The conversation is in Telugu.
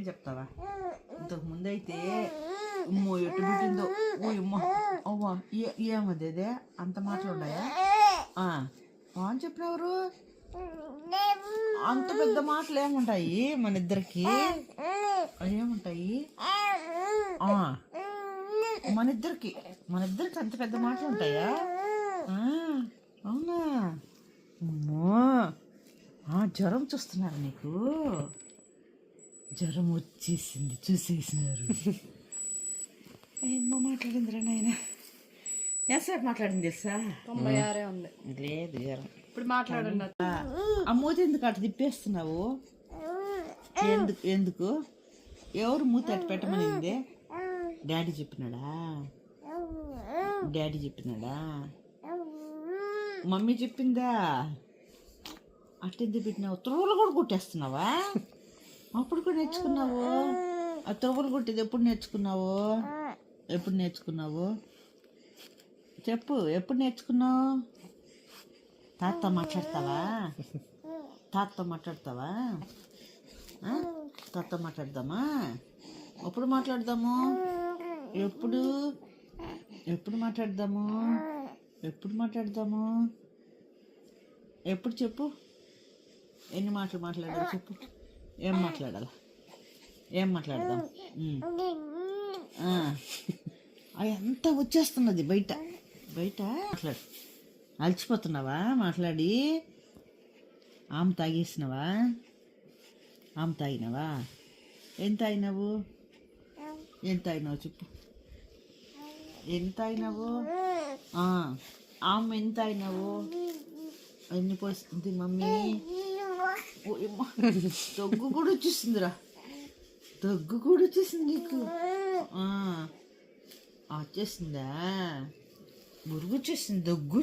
చెప్తావా? ఇంతకు ముందు అయితే అమ్మో ఎట్టు పుట్టిందో, ఓ అమ్మ అవ్వ ఏమది అదే అంత మాటలు ఉన్నాయా? అని చెప్పినవరు అంత పెద్ద మాటలు ఏముంటాయి మన ఇద్దరికి? ఏముంటాయి మన ఇద్దరికి అంత పెద్ద మాటలు ఉంటాయా? అవునా? అమ్మో జ్వరం చూస్తున్నారు నీకు? జ్వరం వచ్చేసింది చూసేసినారు. ఏమో మాట్లాడిందిరా నాయన. ఎంతసేపు మాట్లాడింది తెలుసా? 96 ఉంది. లేదు జ్వరం. ఇప్పుడు మాట్లాడండి. ఆ మూతి ఎందుకు అటు తిప్పేస్తున్నావు? ఎందుకు ఎవరు మూతి అటు పెట్టమనింది? డాడీ చెప్పినాడా? మమ్మీ చెప్పిందా? అట్టెందుకు పెట్టినావు? త్రువులు కూడా కుట్టేస్తున్నావా? అప్పుడు కూడా నేర్చుకున్నావు? ఆ త్రువులు కుట్టేది ఎప్పుడు నేర్చుకున్నావు? చెప్పు, ఎప్పుడు నేర్చుకున్నావు? తాతతో మాట్లాడతావా? తాతతో మాట్లాడదామా? ఎప్పుడు మాట్లాడదాము? ఎప్పుడు మాట్లాడదాము? ఎప్పుడు చెప్పు? ఎన్ని మాటలు మాట్లాడాలి చెప్పు? ఏం మాట్లాడాలి? ఏం మాట్లాడదాం? అంతా వచ్చేస్తున్నది బయట మాట్లాడు. అలసిపోతున్నావా మాట్లాడి? ఆమె తాగినావా? ఏం తాగినావు చెప్పు? ఎంత తాగినావు? ఆమె ఎంత తాగినావు? ఎన్ని పోసింది మమ్మీ? దగ్గు కూడా వచ్చేసిందిరా. నీకు వచ్చేసిందా? మురుగు వచ్చేసింది, దగ్గు